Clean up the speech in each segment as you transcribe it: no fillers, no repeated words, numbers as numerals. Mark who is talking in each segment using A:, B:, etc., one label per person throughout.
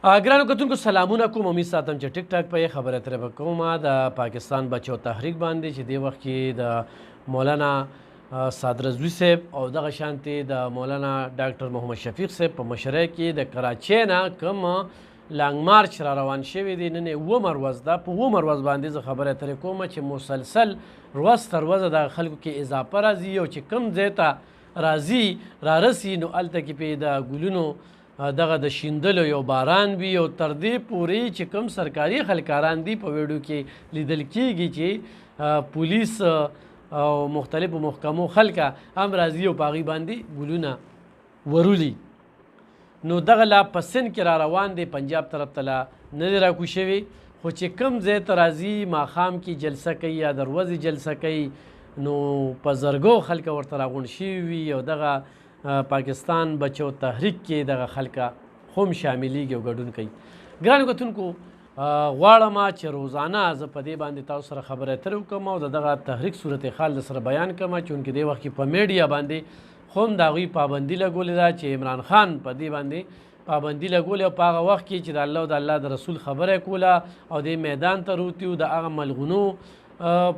A: ګرانو کتونکو سلامونه کوم. امید ساتم چې ټیک ټاک په خبره ترې به کومه د پاکستان بچو تحریک باندې چې دې وخت کې د مولانا سعد رضوي صاحب او دغه شانتې د مولانا ډاکټر محمد شفیق صاحب په مشرۍ کې د کراچۍ نه کوم لانګ مارچ را روان شوی دی. نن یې اوومه ورځ ده. په اوومه ورځ باندې زه خبره ترې کوم چې مسلسل ورځ تر ورځه د خلکو کې اضافه راځي او چې کوم ځای ته راځي رارسي نو هلته کې پې د ګلونو دغه د شیندلو یو باران وي او تر دې پورې چې کوم سرکاري خلکاران دي په ویډیو کې لیدل کېږي چې پولیس او مختلفو محکمو خلکه هم راځي او په هغوی باندې ګلونه ورولي. نو دغه لا په سند کې را روان دی، پنجاب طرف ته لا نه دی راکوز شوي، خو چې کوم ځای ته راځي ماښام کې جلسه کوي یا د ورځې جلسه کوي نو په زرګو خلکه ورته راغونډ شوي وي او دغه پاکستان بچو تحریک کې دغه خلکه هم شاملیږي او ګډون کوي. ګرانو کتونکو غواړم چې روزانه زه په دې باندې تاسو سره خبرې اترې وکړم او د دغه تحریک صورت حال در سره بیان کړم، چونکې دې وخت کې په میډیا باندې هم د هغوی پابندي لګولې ده چې عمران خان په دې باندې پابندي لګولې او په هغه وخت کې چې د الله او د الله د رسول خبره یې کوله او دې میدان ته روتي و د هغه ملغونو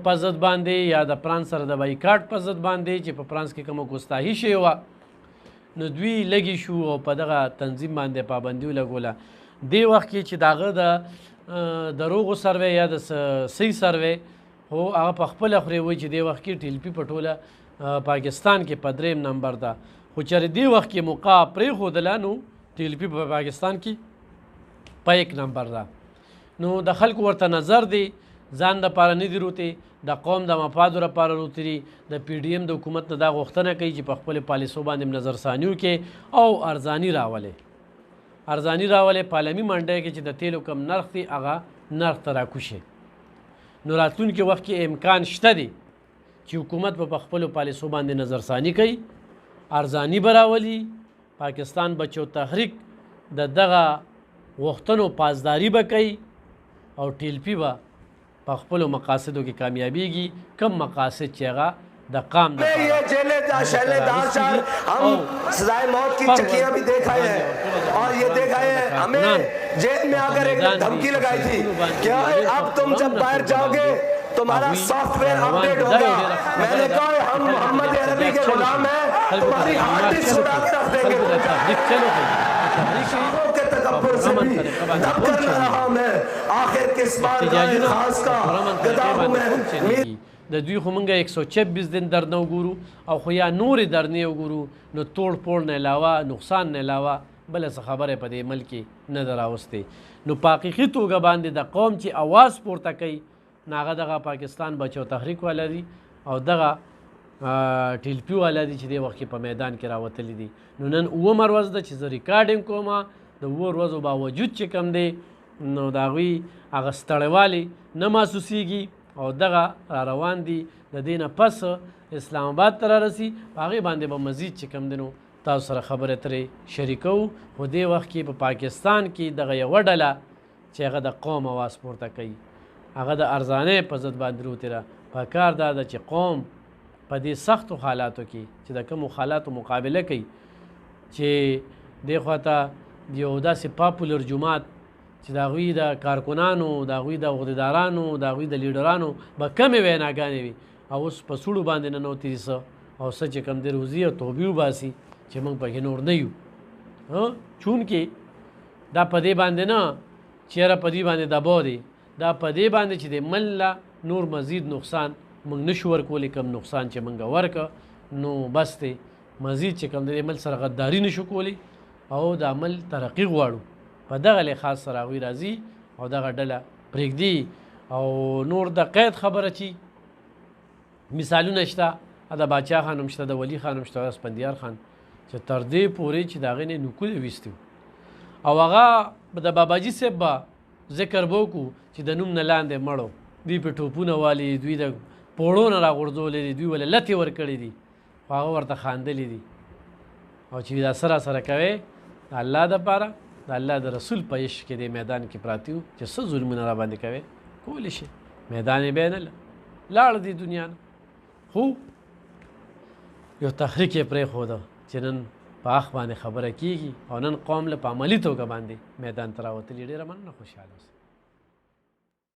A: په ضد باندې یا د فرانس سره د بایکاټ په ضد باندې چې په فرانس کې کومه ګستاهي شوې وه نو دوی لګي شو او په دغه تنظیم باندې پابندي ولګوله. دې وخت کې چې د هغه د دروغو سروې یا د صحیح سروې خو هغه په خپله خورې وایي چې دې وخت کې ټیلپي په ټوله پاکستان کې په 3 نمبر ده، خو چېرې دې وخت کې موقع پرېښودله نو ټیلپي په پاکستان کې په 1 نمبر ده. نو د خلکو ورته نظر دی ځان دپاره نه دي روتې، د قوم د مفادو لپاره روتې دي. د پی ډي ایم د حکومت نه دا غوښتنه کوي چې په خپلې پالیسو باندې نظرثاني وکړي او ارزاني راولې په عالمي منډۍ کې چې د تیلو کم نرخ دی هغه نرخ ته راکوشي. نو راتلونکي وخت کې امکان شته دی چې حکومت په خپلو پالیسو باندې نظرثاني کوي، ارزاني به راولي، پاکستان بچو تحریک د دغه غوښتنو پاسداري به کوي او ټیلپي به په خپلو مقاصدو کې کامیابیږي، کم مقاصد چې هغه د قام
B: یہ جیلے شہلے دار چار ہم سزائے موت کی چکیاں بھی دیکھ آئے ہیں اور یہ دیکھ آئے ہیں ہمیں جیل میں آ کر ایک دھمکی لگائی تھی کہ اب تم جب باہر جاؤ گے تمہارا سافٹ ویئر اپڈیٹ ہوگا. میں نے کہا ہم محمد عربی کے غلام ہیں، تمہاری ہارڈ ڈسک اڑا کے رکھ دیں گے. تکبر سے بھی دب کر رہا میں آخر کس بار رائے خاص کا گداؤں میں
A: د دوی خو مونږ 126 دن درنه وګورو او خو یا نورې درنې وګورو نو توړ پوړ نه علاوه نقصان نه علاوه بله څه خبره په دې ملک کې نه ده راوستې. نو په حقیقي توګه باندې د قوم چې اواز پورته کوي نو هغه دغه پاکستان بچو تحریک والا دي او دغه ټیلپي والا دي چې دې وخت کې په میدان کې راوتلي دي. نو نن اوومه ورځ ده چې زه ریکارډینګ کومه د اووه ورځو باوجود چې کوم دی نو د هغوی هغه ستړیوالی نه محسوسیږي او دغه را روان دي. د دې نه پس اسلام آباد ته رارسي، په هغې باندې به مزید چې کوم دی نو تاسو سره خبرې ترې شریکوو. خو دې وخت کې په پاکستان کې دغه یوه ډله چې هغه د قوم اواز پورته کوي هغه د ارزانۍ په ضد باندې روتې ده. په کار دا ده چې قوم په دې سختو حالاتو کې چې د کومو حالاتو مقابله کوي چې دې خواته یو داسې پاپولر جماعت چې د هغوی د کارکنانو د هغوی د عهدهدارانو د هغوی د لیډرانو به کمې ویناګانې وي او اوس په سوړو باندې ننوتي دي څه او څه چې کوم دی روزي او توبې وباسي چې موږ پکې نور نه یو. چونکې دا په دې باندې نه چېره په دې باندې دباو دی، دا په دې باندې چې د مل له نور مزید نقصان موږ نشو ورکولی، کم نقصان چې موږ ورکه نو بس دی مزید چې کوم دی عمل سره غداري نشو کولی او د عمل ترقي غواړو. په دغه لحاظ سره هغوی راځي او دغه ډله پرېږدي او نور د قید خبره چې مثالونه شته، د باچا خان هم شته، د ولی خان هم شته، د اسفندیار خان چې تر دې پورې چې د هغې نه نکونه ویستي او هغه د باباجي صاحب به ذکر به وکړو چې د نوم نه لاندې مړو دوی په ټوپونه والي، دوی د پوړو نه راغورځولې دي، دوی ولې لتې ورکړې دي خو هغه ورته خاندلي دي او چې دا سره سره کوې د الله دپاره د الله د رسول په عشق کې د میدان کې پراته یو چې څه ظلمونه را باندې کوې کولی شي میدان یې بیا نه لاړه دې دنیا نه. خو یو تحریک یې پرېښوده چې نن په حق باندې خبره کیږي او نن قوم له په عملي توګه باندې میدان ته راوتلي. ډېره مننه، خوشحاله اوسئ.